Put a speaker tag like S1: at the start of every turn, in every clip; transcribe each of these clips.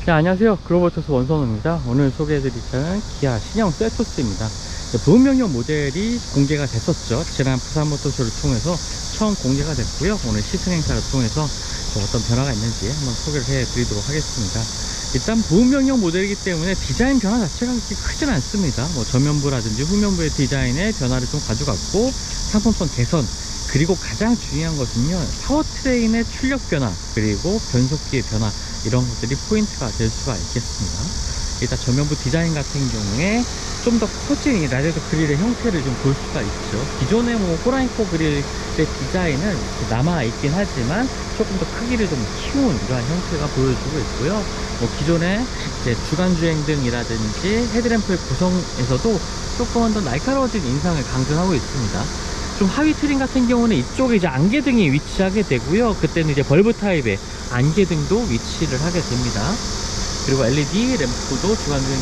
S1: 네, 안녕하세요. 글로벌토스 원선우입니다. 오늘 소개해드릴 차는 기아 신형 셀토스입니다. 부분명령 모델이 공개가 됐었죠. 지난 부산모터쇼를 통해서 처음 공개가 됐고요. 오늘 시승 행사를 통해서 어떤 변화가 있는지 한번 소개를 해드리도록 하겠습니다. 일단 부분명령 모델이기 때문에 디자인 변화 자체가 그렇게 크진 않습니다. 전면부라든지 후면부의 디자인에 변화를 좀 가져갔고, 상품성 개선, 그리고 가장 중요한 것은요, 파워트레인의 출력 변화, 그리고 변속기의 변화, 이런 것들이 포인트가 될 수가 있겠습니다. 일단 전면부 디자인 같은 경우에 좀 더 커진 이 라디에이터 그릴의 형태를 좀 볼 수가 있죠. 기존의 호라이코 그릴의 디자인은 남아있긴 하지만 조금 더 크기를 좀 키운 이러한 형태가 보여지고 있고요. 기존의 이제 주간주행 등이라든지 헤드램프의 구성에서도 조금은 더 날카로워진 인상을 강조하고 있습니다. 좀 하위 트림 같은 경우는 이쪽에 이제 안개등이 위치하게 되고요. 그때는 이제 벌브 타입의 안개등도 위치를 하게 됩니다. 그리고 LED 램프도, 주간주행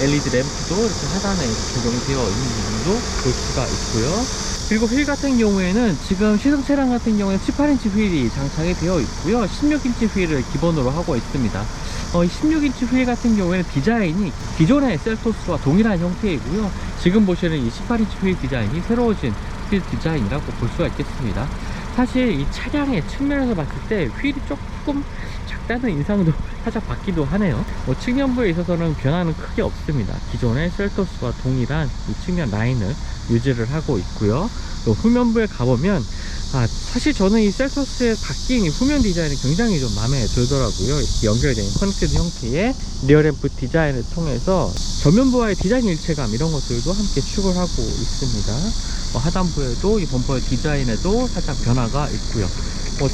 S1: LED 램프도 이렇게 하단에 적용이 되어 있는 부분도 볼 수가 있고요. 그리고 휠 같은 경우에는 지금 시승 차량 같은 경우에는 18인치 휠이 장착이 되어 있고요. 16인치 휠을 기본으로 하고 있습니다. 이 16인치 휠 같은 경우에는 디자인이 기존의 셀토스와 동일한 형태이고요. 지금 보시는 이 18인치 휠 디자인이 새로워진 휠 디자인이라고 볼 수가 있겠습니다. 사실 이 차량의 측면에서 봤을 때 휠이 조금 작다는 인상도 살짝 받기도 하네요. 측면부에 있어서는 변화는 크게 없습니다. 기존의 셀토스와 동일한 이 측면 라인을 유지를 하고 있고요. 또 후면부에 가보면 사실 저는 이 셀토스의 바뀐 이 후면 디자인이 굉장히 좀 마음에 들더라고요. 이렇게 연결된 커넥티드 형태의 리어램프 디자인을 통해서 전면부와의 디자인 일체감, 이런 것들도 함께 추구를 하고 있습니다. 하단부에도 이 범퍼의 디자인에도 살짝 변화가 있고요.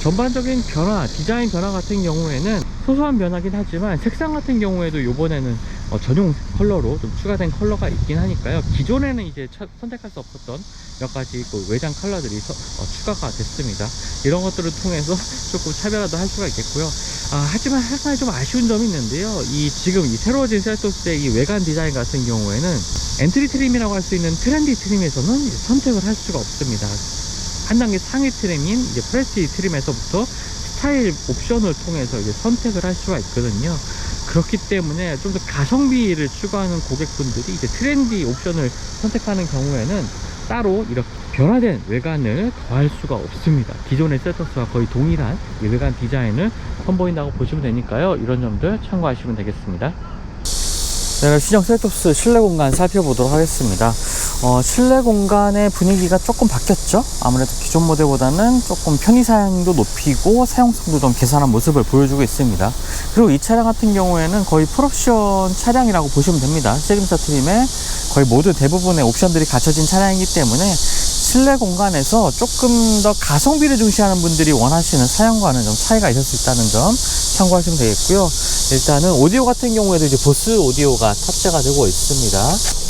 S1: 전반적인 변화, 디자인 변화 같은 경우에는 소소한 변화긴 하지만 색상 같은 경우에도 이번에는 전용 컬러로 좀 추가된 컬러가 있긴 하니까요. 기존에는 이제 선택할 수 없었던 몇 가지 외장 컬러들이 추가가 됐습니다. 이런 것들을 통해서 조금 차별화도 할 수가 있겠고요. 하지만 한 가지 좀 아쉬운 점이 있는데요. 지금 이 새로워진 셀토스의 이 외관 디자인 같은 경우에는 엔트리 트림이라고 할 수 있는 트렌디 트림에서는 선택을 할 수가 없습니다. 한 단계 상위 트림인 이제 프레스티지 트림에서부터 스타일 옵션을 통해서 이제 선택을 할 수가 있거든요. 그렇기 때문에 좀 더 가성비를 추구하는 고객분들이 이제 트렌디 옵션을 선택하는 경우에는 따로 이렇게 변화된 외관을 더할 수가 없습니다. 기존의 셀토스와 거의 동일한 이 외관 디자인을 선보인다고 보시면 되니까요. 이런 점들 참고하시면 되겠습니다. 네, 신형 셀토스 실내 공간 살펴보도록 하겠습니다. 실내 공간의 분위기가 조금 바뀌었죠. 아무래도 기존 모델보다는 조금 편의사양도 높이고 사용성도 좀 개선한 모습을 보여주고 있습니다. 그리고 이 차량 같은 경우에는 거의 풀옵션 차량이라고 보시면 됩니다. 세림사 트림에 거의 모두 대부분의 옵션들이 갖춰진 차량이기 때문에 실내 공간에서 조금 더 가성비를 중시하는 분들이 원하시는 사양과는 좀 차이가 있을 수 있다는 점 참고하시면 되겠고요. 일단은 오디오 같은 경우에도 이제 보스 오디오가 탑재가 되고 있습니다.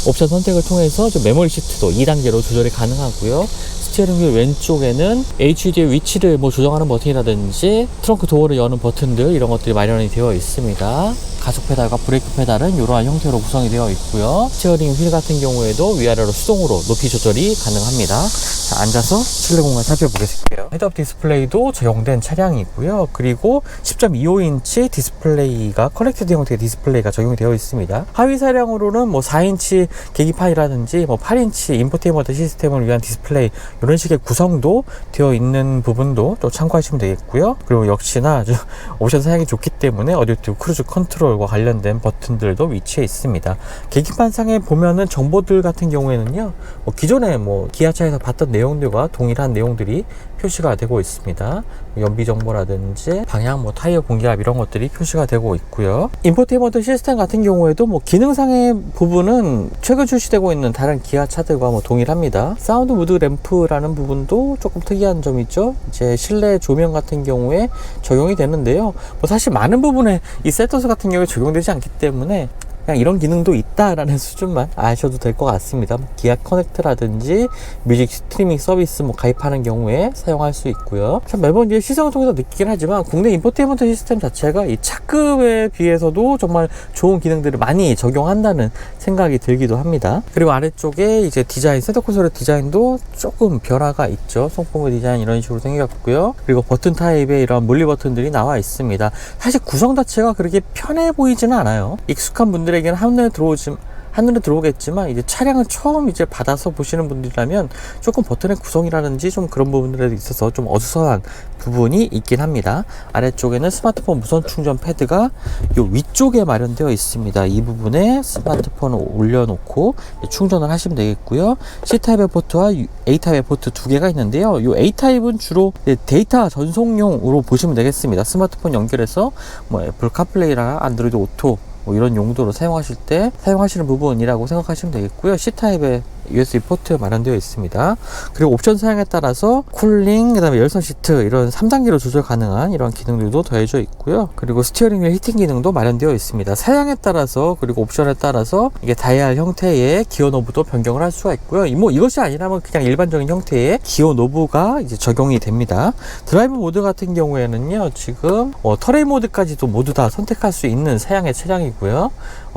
S1: 옵션 선택을 통해서 좀 메모리 시트도 2단계로 조절이 가능하고요. 스티어링 휠 왼쪽에는 HUD의 위치를 조정하는 버튼이라든지 트렁크 도어를 여는 버튼들, 이런 것들이 마련이 되어 있습니다. 가속 페달과 브레이크 페달은 이러한 형태로 구성이 되어 있고요. 스티어링 휠 같은 경우에도 위아래로 수동으로 높이 조절이 가능합니다. 자, 앉아서 실내 공간 살펴보겠습니다. 헤드업 디스플레이도 적용된 차량이고요. 그리고 10.25인치 디스플레이가 커넥티드 형태의 디스플레이가 적용이 되어 있습니다. 하위 사량으로는 4인치 계기판이라든지 8인치 인포테인먼트 시스템을 위한 디스플레이, 이런 식의 구성도 되어 있는 부분도 또 참고하시면 되겠고요. 그리고 역시나 아주 옵션 사양이 좋기 때문에 어댑티브 크루즈 컨트롤과 관련된 버튼들도 위치해 있습니다. 계기판 상에 보면은 정보들 같은 경우에는요, 기존에 기아차에서 봤던 내용들과 동일한 내용들이 표시가 되고 있습니다. 연비 정보라든지 방향, 타이어 공기압, 이런 것들이 표시가 되고 있고요. 인포테인먼트 시스템 같은 경우에도 기능상의 부분은 최근 출시되고 있는 다른 기아차들과 동일합니다. 사운드 무드 램프라는 부분도 조금 특이한 점이 있죠. 이제 실내 조명 같은 경우에 적용이 되는데요. 사실 많은 부분에 이 셀토스 같은 경우에 적용되지 않기 때문에 그냥 이런 기능도 있다라는 수준만 아셔도 될 것 같습니다. 기아 커넥트라든지 뮤직 스트리밍 서비스 가입하는 경우에 사용할 수 있고요. 참 매번 이제 시승을 통해서 느끼긴 하지만 국내 인포테인먼트 시스템 자체가 이 차급에 비해서도 정말 좋은 기능들을 많이 적용한다는 생각이 들기도 합니다. 그리고 아래쪽에 이제 디자인, 센터 콘솔의 디자인도 조금 변화가 있죠. 송풍구 디자인 이런 식으로 생겼고요. 그리고 버튼 타입의 이런 물리 버튼들이 나와 있습니다. 사실 구성 자체가 그렇게 편해 보이지는 않아요. 익숙한 분들에게는 한눈에 들어오겠지만 이제 차량을 처음 이제 받아서 보시는 분들이라면 조금 버튼의 구성이라든지 좀 그런 부분들에 있어서 좀 어수선한 부분이 있긴 합니다. 아래쪽에는 스마트폰 무선 충전 패드가 요 위쪽에 마련되어 있습니다. 이 부분에 스마트폰을 올려놓고 충전을 하시면 되겠고요. C타입의 포트와 A타입의 포트 두 개가 있는데요. 요 A타입은 주로 데이터 전송용으로 보시면 되겠습니다. 스마트폰 연결해서 애플 카플레이나 안드로이드 오토 이런 용도로 사용하시는 부분이라고 생각하시면 되겠고요. C타입의 USB 포트 마련되어 있습니다. 그리고 옵션 사양에 따라서 쿨링, 그 다음에 열선 시트 이런 3단계로 조절 가능한 이런 기능들도 더해져 있고요. 그리고 스티어링 휠 히팅 기능도 마련되어 있습니다. 사양에 따라서 그리고 옵션에 따라서 이게 다이얼 형태의 기어 노브도 변경을 할 수가 있고요. 이것이 아니라면 그냥 일반적인 형태의 기어 노브가 이제 적용이 됩니다. 드라이브 모드 같은 경우에는요, 지금 터레인 모드까지도 모두 다 선택할 수 있는 사양의 차량이고요.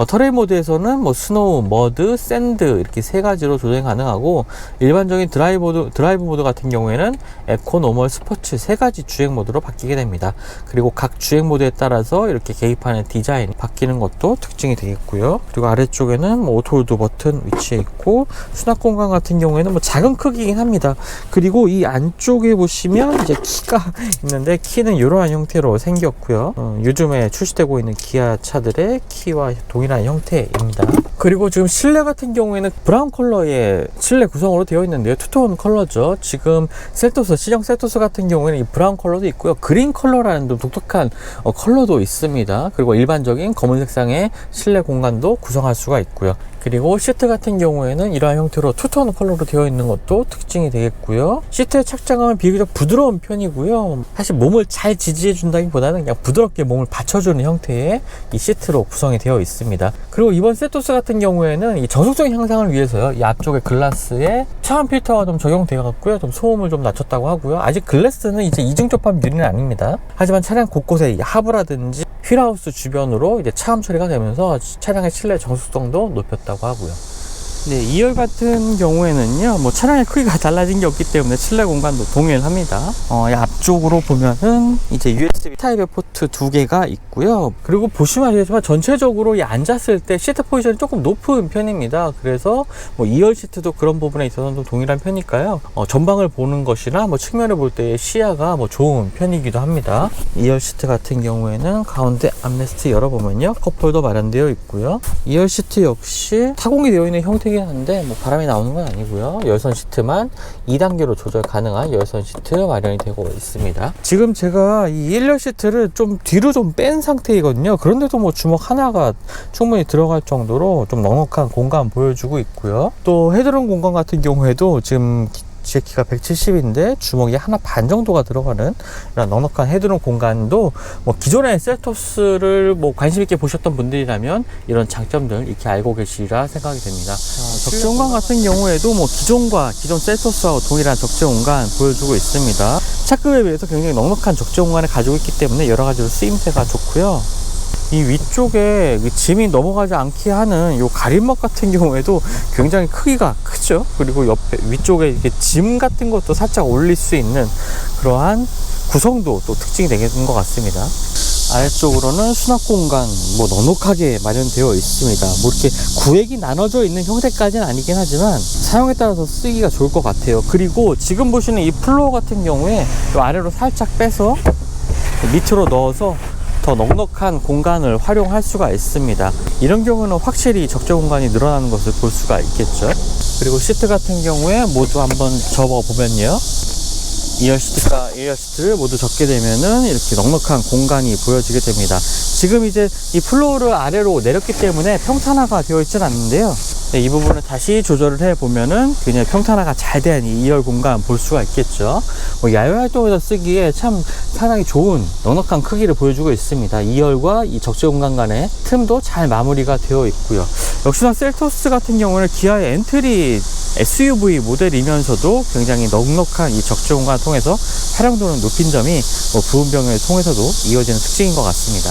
S1: 터레인 모드에서는 스노우, 머드, 샌드 이렇게 세 가지로 조정이 가능하고, 일반적인 드라이브 모드 같은 경우에는 에코, 노멀, 스포츠 세 가지 주행 모드로 바뀌게 됩니다. 그리고 각 주행 모드에 따라서 이렇게 계기판의 디자인 바뀌는 것도 특징이 되겠고요. 그리고 아래쪽에는 오토홀드 버튼 위치해 있고, 수납 공간 같은 경우에는 작은 크기이긴 합니다. 그리고 이 안쪽에 보시면 이제 키가 있는데, 키는 이러한 형태로 생겼고요. 요즘에 출시되고 있는 기아 차들의 키와 동일한 형태입니다. 그리고 지금 실내 같은 경우에는 브라운 컬러의 실내 구성으로 되어 있는데요. 투톤 컬러죠. 지금 시정 셀토스 같은 경우에는 이 브라운 컬러도 있고요. 그린 컬러라는 좀 독특한 컬러도 있습니다. 그리고 일반적인 검은 색상의 실내 공간도 구성할 수가 있고요. 그리고 시트 같은 경우에는 이러한 형태로 투톤 컬러로 되어 있는 것도 특징이 되겠고요. 시트의 착장감은 비교적 부드러운 편이고요. 사실 몸을 잘 지지해 준다기보다는 그냥 부드럽게 몸을 받쳐주는 형태의 이 시트로 구성이 되어 있습니다. 그리고 이번 셀토스 같은 경우에는 이 저속성 향상을 위해서요, 이 앞쪽에 글라스에 차원 필터가 좀 적용되어 갖고요, 좀 소음을 좀 낮췄다고 하고요. 아직 글라스는 이제 이중 접합 유리는 아닙니다. 하지만 차량 곳곳에 이 하부라든지 휠하우스 주변으로 이제 차음 처리가 되면서 차량의 실내 정숙성도 높였다고 하고요. 네, 2열 같은 경우에는요, 차량의 크기가 달라진 게 없기 때문에 실내 공간도 동일합니다. 앞쪽으로 보면은 이제 USB 타입의 포트 두 개가 있고요. 그리고 보시면 아시겠지만 전체적으로 앉았을 때 시트 포지션이 조금 높은 편입니다. 그래서 2열 시트도 그런 부분에 있어서는 좀 동일한 편이니까요. 전방을 보는 것이나 측면을 볼 때의 시야가 좋은 편이기도 합니다. 2열 시트 같은 경우에는 가운데 암레스트 열어보면요, 컵홀더 마련되어 있고요. 2열 시트 역시 타공이 되어 있는 형태이긴 한데 바람이 나오는 건 아니고요. 열선 시트만 2단계로 조절 가능한 열선 시트 마련이 되고 있습니다. 지금 제가 이 1열 시트를 좀 뒤로 좀 뺀 상태이거든요. 그런데도 주먹 하나가 충분히 들어갈 정도로 좀 넉넉한 공간 보여주고 있고요. 또 헤드룸 공간 같은 경우에도 지금 제 키가 170인데 주먹이 하나 반 정도가 들어가는 이런 넉넉한 헤드룸 공간도 기존의 셀토스를 관심 있게 보셨던 분들이라면 이런 장점들 이렇게 알고 계시리라 생각이 됩니다. 적재 공간 같은 경우에도 기존 셀토스와 동일한 적재 공간 보여주고 있습니다. 차급에 비해서 굉장히 넉넉한 적재 공간을 가지고 있기 때문에 여러 가지로 쓰임새가 좋고요. 이 위쪽에 짐이 넘어가지 않게 하는 요 가림막 같은 경우에도 굉장히 크기가 크죠. 그리고 옆에 위쪽에 이렇게 짐 같은 것도 살짝 올릴 수 있는 그러한 구성도 또 특징이 되는 것 같습니다. 아래쪽으로는 수납 공간 넉넉하게 마련되어 있습니다. 이렇게 구획이 나눠져 있는 형태까지는 아니긴 하지만 사용에 따라서 쓰기가 좋을 것 같아요. 그리고 지금 보시는 이 플로어 같은 경우에 요 아래로 살짝 빼서 밑으로 넣어서 더 넉넉한 공간을 활용할 수가 있습니다. 이런 경우는 확실히 적재 공간이 늘어나는 것을 볼 수가 있겠죠. 그리고 시트 같은 경우에 모두 한번 접어보면요, 2열 시트가 1열 시트를 모두 접게 되면은 이렇게 넉넉한 공간이 보여지게 됩니다. 지금 이제 이 플로어를 아래로 내렸기 때문에 평탄화가 되어 있지는 않는데요, 네, 이 부분을 다시 조절을 해보면은 그냥 평탄화가 잘 된 이 2열 공간 볼 수가 있겠죠. 야외 활동에서 쓰기에 참 상당히 좋은 넉넉한 크기를 보여주고 있습니다. 2열과 이 적재 공간 간의 틈도 잘 마무리가 되어 있고요. 역시나 셀토스 같은 경우는 기아의 엔트리 SUV 모델이면서도 굉장히 넉넉한 이 적재 공간을 통해서 활용도는 높인 점이 부분병을 통해서도 이어지는 특징인 것 같습니다.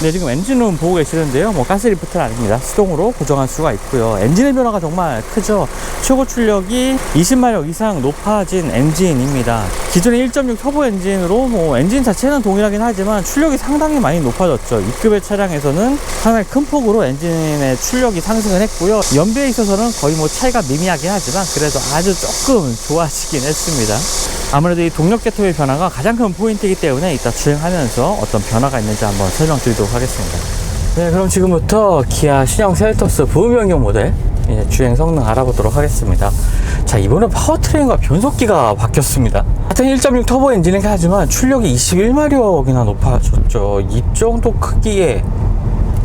S1: 네, 지금 엔진룸 보고 계시는데요. 가스 리프트는 아닙니다. 수동으로 고정할 수가 있고요. 엔진의 변화가 정말 크죠. 최고 출력이 20마력 이상 높아진 엔진입니다. 기존의 1.6 터보 엔진으로 엔진 자체는 동일하긴 하지만 출력이 상당히 많이 높아졌죠. 2급의 차량에서는 상당히 큰 폭으로 엔진의 출력이 상승을 했고요. 연비에 있어서는 거의 차이가 미미하긴 하지만 그래도 아주 조금 좋아지긴 했습니다. 아무래도 이 동력 계통의 변화가 가장 큰 포인트이기 때문에 이따 주행하면서 어떤 변화가 있는지 한번 설명드리도록 하겠습니다. 네, 그럼 지금부터 기아 신형 셀토스 부분 변경 모델 주행 성능 알아보도록 하겠습니다. 자, 이번엔 파워트레인과 변속기가 바뀌었습니다. 같은 1.6 터보 엔진이긴 하지만 출력이 21마력이나 높아졌죠. 이 정도 크기의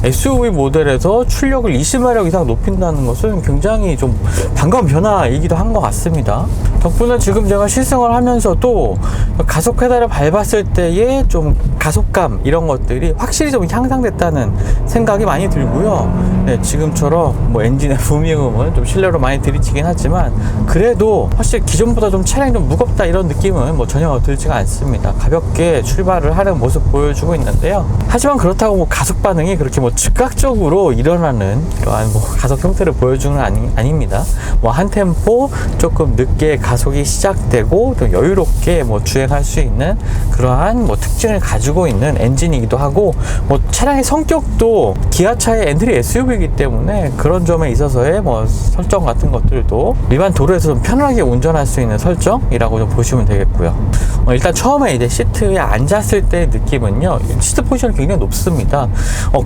S1: SUV 모델에서 출력을 20마력 이상 높인다는 것은 굉장히 좀 반가운 변화이기도 한 것 같습니다. 덕분에 지금 제가 시승을 하면서도 가속 페달을 밟았을 때의 좀 가속감 이런 것들이 확실히 좀 향상됐다는 생각이 많이 들고요. 네, 지금처럼 엔진의 부미음은 좀 실내로 많이 들이치긴 하지만 그래도 확실히 기존보다 좀 차량이 좀 무겁다 이런 느낌은 전혀 들지가 않습니다. 가볍게 출발을 하는 모습 보여주고 있는데요. 하지만 그렇다고 가속 반응이 그렇게 즉각적으로 일어나는 그러한 가속 형태를 보여주는 아닙니다. 한 템포 조금 늦게 가속이 시작되고 또 여유롭게 주행할 수 있는 그러한 특징을 가지고 있는 엔진이기도 하고 차량의 성격도 기아차의 엔트리 SUV이기 때문에 그런 점에 있어서의 설정 같은 것들도 일반 도로에서 좀 편하게 운전할 수 있는 설정이라고 좀 보시면 되겠고요. 일단 처음에 이제 시트에 앉았을 때의 느낌은요, 시트 포지션이 굉장히 높습니다.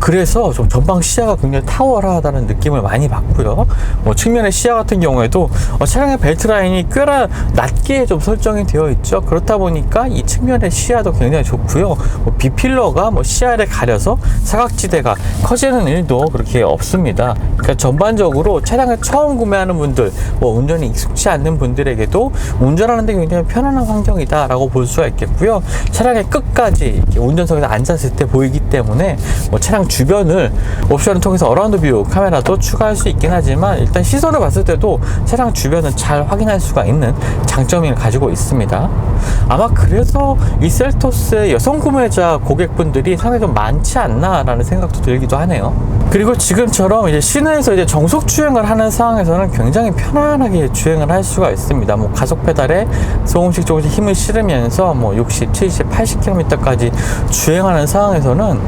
S1: 그래서 좀 전방 시야가 굉장히 탁월하다는 느낌을 많이 받고요. 측면의 시야 같은 경우에도 차량의 벨트 라인이 꽤나 낮게 좀 설정이 되어 있죠. 그렇다 보니까 이 측면의 시야도 굉장히 좋고요. B필러가 시야를 가려서 사각지대가 커지는 일도 그렇게 없습니다. 그러니까 전반적으로 차량을 처음 구매하는 분들, 운전이 익숙치 않는 분들에게도 운전하는데 굉장히 편안한 환경이다라고 볼 수가 있겠고요. 차량의 끝까지 이렇게 운전석에서 앉았을 때 보이기 때문에 차량 주변을 옵션을 통해서 어라운드 뷰 카메라도 추가할 수 있긴 하지만 일단 시선을 봤을 때도 차량 주변은 잘 확인할 수가 있는 장점을 가지고 있습니다. 아마 그래서 이 셀토스의 여성 구매자 고객분들이 상당히 좀 많지 않나 라는 생각도 들기도 하네요. 그리고 지금처럼 이제 시내에서 이제 정속 주행을 하는 상황에서는 굉장히 편안하게 주행을 할 수가 있습니다. 가속 페달에 조금씩 힘을 실으면서 60, 70, 80km까지 주행하는 상황에서는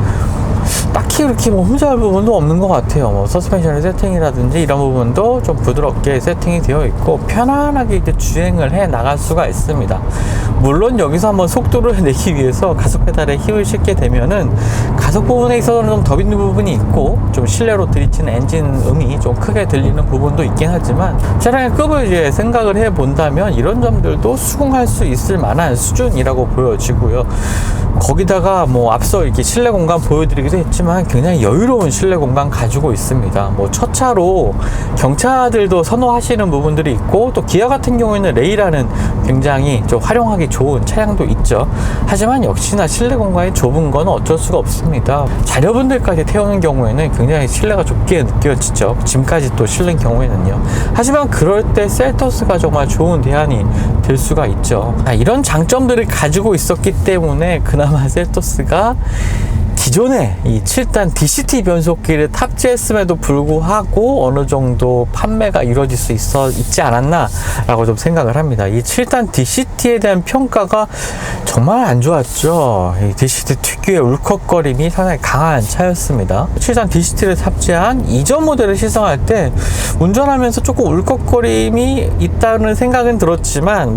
S1: 딱히 그렇게 흠잡을 부분도 없는 것 같아요. 서스펜션의 세팅이라든지 이런 부분도 좀 부드럽게 세팅이 되어 있고 편안하게 이제 주행을 해 나갈 수가 있습니다. 물론 여기서 한번 속도를 내기 위해서 가속 페달에 힘을 실게 되면은 가속 부분에 있어서는 좀 더 있는 부분이 있고 좀 실내로 들이치는 엔진 음이 좀 크게 들리는 부분도 있긴 하지만 차량의 급을 이제 생각을 해 본다면 이런 점들도 수긍할 수 있을 만한 수준이라고 보여지고요. 거기다가 앞서 이렇게 실내 공간 보여드리기도 했지만 굉장히 여유로운 실내 공간 가지고 있습니다. 첫 차로 경차들도 선호하시는 부분들이 있고 또 기아 같은 경우에는 레이라는 굉장히 좀 활용하기 좋은 차량도 있죠. 하지만 역시나 실내 공간이 좁은 건 어쩔 수가 없습니다. 자녀분들까지 태우는 경우에는 굉장히 실내가 좁게 느껴지죠. 짐까지 또 실는 경우에는요. 하지만 그럴 때 셀토스가 정말 좋은 대안이 될 수가 있죠. 이런 장점들을 가지고 있었기 때문에 그나마 셀토스가 기존에 이 7단 DCT 변속기를 탑재했음에도 불구하고 어느 정도 판매가 이루어질 수 있지 않았나 라고 좀 생각을 합니다. 이 7단 DCT에 대한 평가가 정말 안 좋았죠. 이 DCT 특유의 울컥거림이 상당히 강한 차였습니다. 7단 DCT를 탑재한 이전 모델을 시승할 때 운전하면서 조금 울컥거림이 있다는 생각은 들었지만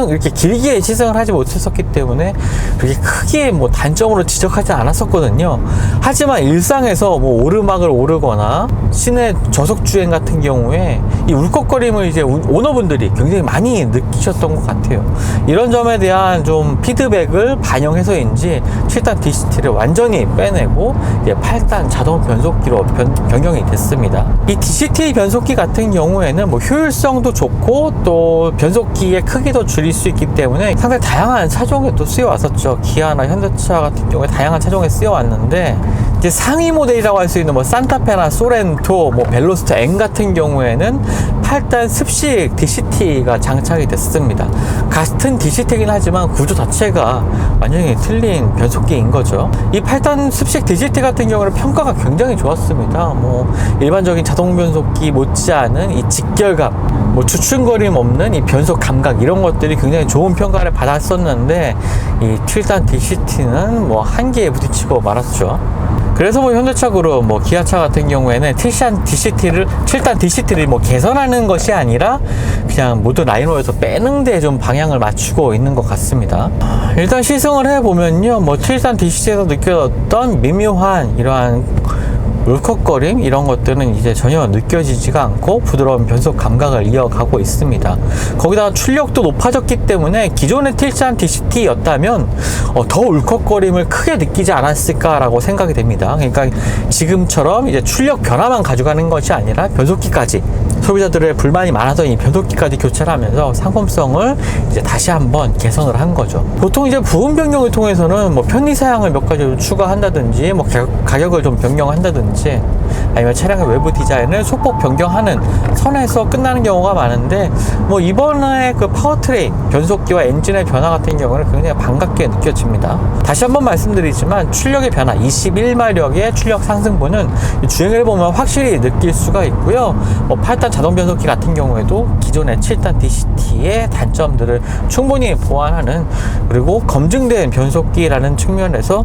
S1: 이렇게 길게 시승을 하지 못했었기 때문에 그렇게 크게 단점으로 지적하지 않았었거든요.
S2: 좋거든요. 하지만 일상에서 뭐 오르막을 오르거나 시내 저속주행 같은 경우에 이 울컥거림을 이제 오너분들이 굉장히 많이 느끼셨던 것 같아요. 이런 점에 대한 좀 피드백을 반영해서인지 7단 DCT를 완전히 빼내고 이제 8단 자동 변속기로 변경이 됐습니다. 이 DCT 변속기 같은 경우에는 뭐 효율성도 좋고 또 변속기의 크기도 줄일 수 있기 때문에 상당히 다양한 차종에 또 쓰여왔었죠. 기아나 현대차 같은 경우에 다양한 차종에 쓰여왔는데 이제 상위 모델이라고 할 수 있는 뭐 산타페나 소렌토, 뭐 벨로스터 N 같은 경우에는 8단 습식 DCT가 장착이 됐습니다. 같은 DCT이긴 하지만 구조 자체가 완전히 틀린 변속기인 거죠. 이 8단 습식 DCT 같은 경우는 평가가 굉장히 좋았습니다. 뭐 일반적인 자동 변속기 못지않은 이 직결감, 뭐 주춤거림 없는 이 변속 감각, 이런 것들이 굉장히 좋은 평가를 받았었는데 이 7단 DCT는 뭐 한계에 부딪히고 말았죠. 그래서 뭐 현대차 그룹, 뭐 기아차 같은 경우에는 7단 DCT를 뭐 개선하는 것이 아니라 그냥 모두 라이너에서 빼는 데 좀 방향을 맞추고 있는 것 같습니다. 일단 시승을 해보면요, 뭐 7단 DCT에서 느껴졌던 미묘한 이러한 울컥거림, 이런 것들은 이제 전혀 느껴지지가 않고 부드러운 변속 감각을 이어가고 있습니다. 거기다가 출력도 높아졌기 때문에 기존의 7단 DCT였다면 더 울컥거림을 크게 느끼지 않았을까라고 생각이 됩니다. 그러니까 지금처럼 이제 출력 변화만 가져가는 것이 아니라 변속기까지, 소비자들의 불만이 많아서 이 변속기까지 교체를 하면서 상품성을 이제 다시 한번 개선을 한 거죠. 보통 이제 부분 변경을 통해서는 뭐 편의 사양을 몇 가지 추가한다든지, 뭐 가격을 좀 변경한다든지, 아니면 차량의 외부 디자인을 소폭 변경하는 선에서 끝나는 경우가 많은데, 뭐 이번에 그 파워트레인, 변속기와 엔진의 변화 같은 경우는 굉장히 반갑게 느껴집니다. 다시 한번 말씀드리지만 출력의 변화, 21마력의 출력 상승분은 주행을 보면 확실히 느낄 수가 있고요. 8단 자동 변속기 같은 경우에도 기존의 7단 DCT의 단점들을 충분히 보완하는, 그리고 검증된 변속기라는 측면에서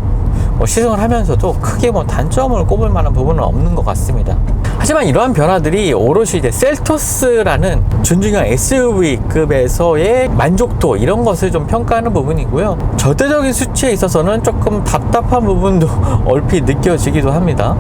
S2: 시승을 하면서도 크게 뭐 단점을 꼽을 만한 부분은 없는 것 같습니다. 하지만 이러한 변화들이 오롯이 이제 셀토스라는 준중형 SUV급에서의 만족도, 이런 것을 좀 평가하는 부분이고요. 절대적인 수치에 있어서는 조금 답답한 부분도 얼핏 느껴지기도 합니다.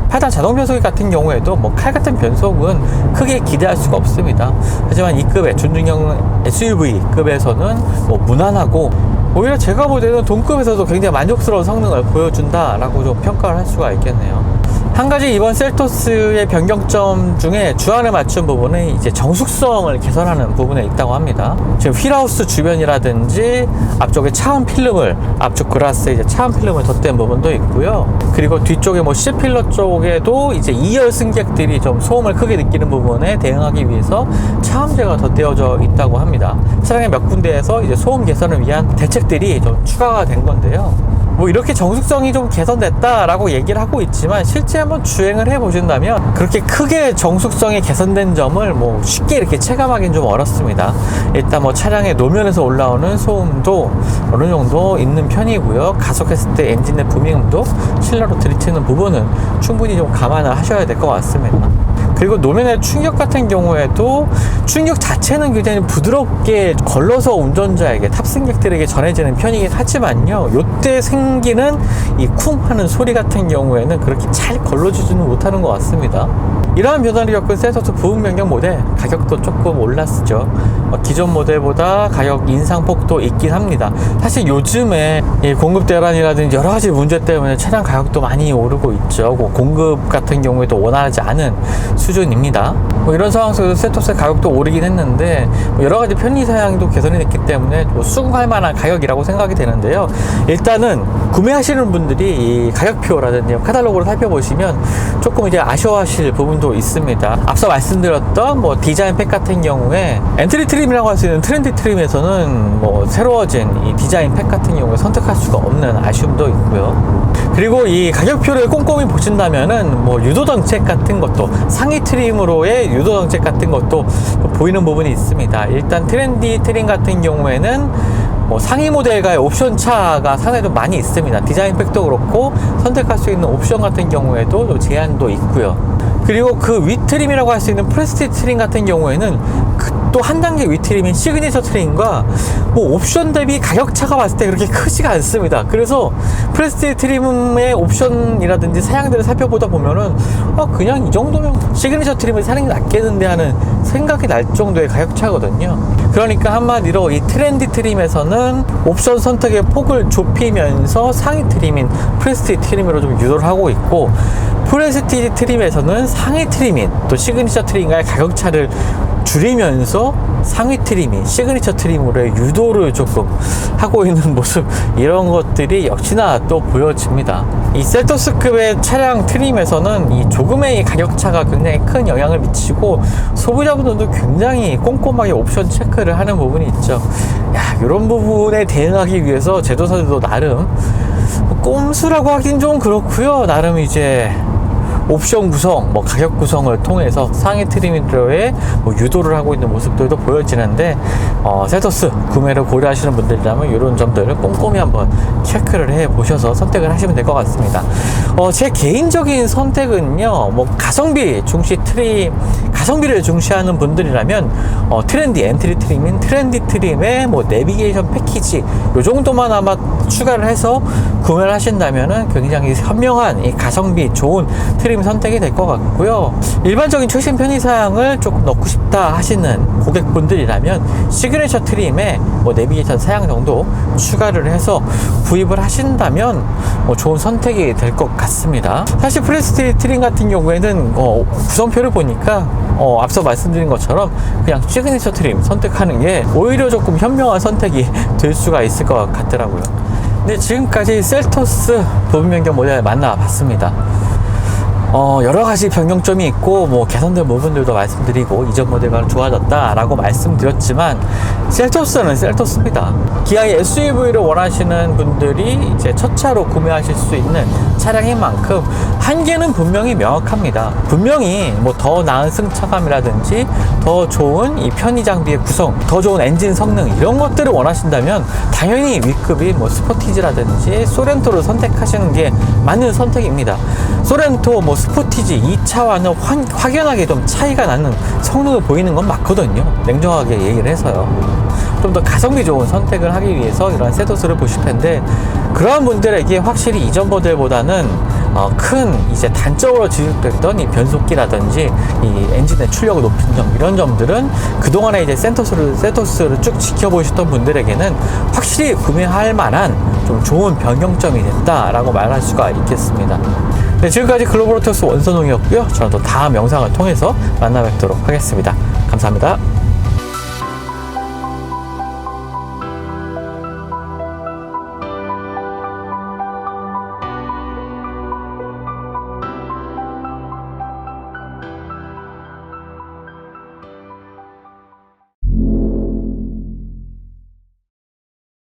S2: 8단 자동 변속기 같은 경우에도 뭐 칼 같은 변속은 크게 기대할 수가 없습니다. 하지만 이 급의 준중형 SUV급에서는 뭐 무난하고, 오히려 제가 볼 때는 동급에서도 굉장히 만족스러운 성능을 보여준다라고 좀 평가를 할 수가 있겠네요. 한 가지 이번 셀토스의 변경점 중에 주안을 맞춘 부분은 이제 정숙성을 개선하는 부분에 있다고 합니다. 지금 휠하우스 주변이라든지 앞쪽에 차음 필름을, 앞쪽 그라스에 이제 차음 필름을 덧댄 부분도 있고요. 그리고 뒤쪽에 뭐 C필러 쪽에도 이제 2열 승객들이 좀 소음을 크게 느끼는 부분에 대응하기 위해서 차음제가 덧대어져 있다고 합니다. 차량의 몇 군데에서 이제 소음 개선을 위한 대책들이 좀 추가가 된 건데요. 뭐 이렇게 정숙성이 좀 개선됐다라고 얘기를 하고 있지만 실제 한번 주행을 해보신다면 그렇게 크게 정숙성이 개선된 점을 뭐 쉽게 이렇게 체감하기는 좀 어렵습니다. 일단 뭐 차량의 노면에서 올라오는 소음도 어느 정도 있는 편이고요. 가속했을 때 엔진의 부미음도 실내로 들이치는 부분은 충분히 좀 감안을 하셔야 될 것 같습니다. 그리고 노면의 충격 같은 경우에도 충격 자체는 굉장히 부드럽게 걸러서 운전자에게, 탑승객들에게 전해지는 편이긴 하지만요, 요때 생기는 이 쿵 하는 소리 같은 경우에는 그렇게 잘 걸러지지는 못하는 것 같습니다. 이러한 변화를 겪은 셀토스 부분 변경 모델 가격도 조금 올랐죠. 기존 모델보다 가격 인상폭도 있긴 합니다. 사실 요즘에 이 공급 대란이라든지 여러 가지 문제 때문에 차량 가격도 많이 오르고 있죠. 공급 같은 경우에도 원활하지 않은 수준입니다. 뭐 이런 상황 속에서 셀토스의 가격도 오르긴 했는데 뭐 여러 가지 편의 사양도 개선이 됐기 때문에 뭐 수긍할 만한 가격이라고 생각이 되는데요. 일단은 구매하시는 분들이 이 가격표라든지 카탈로그를 살펴보시면 조금 이제 아쉬워하실 부분도 있습니다. 앞서 말씀드렸던 뭐 디자인 팩 같은 경우에 엔트리 트림이라고 할 수 있는 트렌디 트림에서는 뭐 새로워진 이 디자인 팩 같은 경우에 선택할 수가 없는 아쉬움도 있고요. 그리고 이 가격표를 꼼꼼히 보신다면은 뭐 유도 정책 같은 것도, 상위 트림으로의 유도 정책 같은 것도 보이는 부분이 있습니다. 일단 트렌디 트림 같은 경우에는 뭐 상위 모델과의 옵션 차가 상당히 좀 많이 있습니다. 디자인 팩도 그렇고 선택할 수 있는 옵션 같은 경우에도 좀 제한도 있고요. 그리고 그 위 트림이라고 할 수 있는 프레스티지 트림 같은 경우에는 또 한 단계 위 트림인 시그니처 트림과 뭐 옵션 대비 가격 차가 봤을 때 그렇게 크지가 않습니다. 그래서 프레스티지 트림의 옵션이라든지 사양들을 살펴보다 보면은 그냥 이 정도면 시그니처 트림을 사는 게 낫겠는데 하는 생각이 날 정도의 가격 차거든요. 그러니까 한마디로 이 트렌디 트림에서는 옵션 선택의 폭을 좁히면서 상위 트림인 프레스티지 트림으로 좀 유도를 하고 있고, 프레스티지 트림에서는 상위 트림인 또 시그니처 트림과의 가격 차를 줄이면서 상위 트림이 시그니처 트림으로의 유도를 조금 하고 있는 모습, 이런 것들이 역시나 또 보여집니다. 이 셀토스급의 차량 트림에서는 이 조금의 가격 차가 굉장히 큰 영향을 미치고 소비자분들도 굉장히 꼼꼼하게 옵션 체크를 하는 부분이 있죠. 이런 부분에 대응하기 위해서 제조사들도 나름 꼼수라고 하긴 좀 그렇고요. 나름 이제 옵션 구성, 뭐 가격 구성을 통해서 상위 트림으로의 뭐 유도를 하고 있는 모습들도 보여지는데, 셀토스 구매를 고려하시는 분들이라면 이런 점들을 꼼꼼히 한번 체크를 해 보셔서 선택을 하시면 될 것 같습니다. 제 개인적인 선택은요, 뭐 가성비 중시 가성비를 중시하는 분들이라면 트렌디 엔트리 트림인 트렌디 트림의 뭐 내비게이션 패키지 요 정도만 아마 추가를 해서 구매를 하신다면은 굉장히 현명한 이 가성비 좋은 트림 선택이 될 것 같고요. 일반적인 최신 편의 사양을 조금 넣고 싶다 하시는 고객분들이라면 시그니처 트림에 뭐 내비게이션 사양 정도 추가를 해서 구입을 하신다면 좋은 선택이 될 것 같습니다. 사실 프레스티지 트림 같은 경우에는 구성표를 보니까 앞서 말씀드린 것처럼 그냥 시그니처 트림 선택하는 게 오히려 조금 현명한 선택이 될 수가 있을 것 같더라고요. 네, 지금까지 셀토스 부분 변경 모델 만나봤습니다. 여러 가지 변경점이 있고 뭐 개선된 부분들도 말씀드리고 이전 모델과는 좋아졌다라고 말씀드렸지만, 셀토스는 셀토스입니다. 기아의 SUV를 원하시는 분들이 이제 첫 차로 구매하실 수 있는 차량인 만큼 한계는 분명히 명확합니다. 분명히 뭐 더 나은 승차감이라든지 더 좋은 이 편의 장비의 구성, 더 좋은 엔진 성능, 이런 것들을 원하신다면 당연히 위급인 뭐 스포티지라든지 소렌토를 선택하시는 게 맞는 선택입니다. 소렌토 뭐 스포티지 이 차와는 확연하게 좀 차이가 나는 성능을 보이는 건 맞거든요. 냉정하게 얘기를 해서요. 좀 더 가성비 좋은 선택을 하기 위해서 이런 셀토스를 보실 텐데, 그러한 분들에게 확실히 이전 모델보다는 큰 이제 단점으로 지적됐던 이 변속기라든지 이 엔진의 출력을 높인 점, 이런 점들은 그동안에 이제 셀토스를 쭉 지켜보셨던 분들에게는 확실히 구매할 만한 좀 좋은 변경점이 됐다라고 말할 수가 있겠습니다. 네, 지금까지 글로벌 오토스 원선홍이었고요. 저는 또 다음 영상을 통해서 만나 뵙도록 하겠습니다. 감사합니다.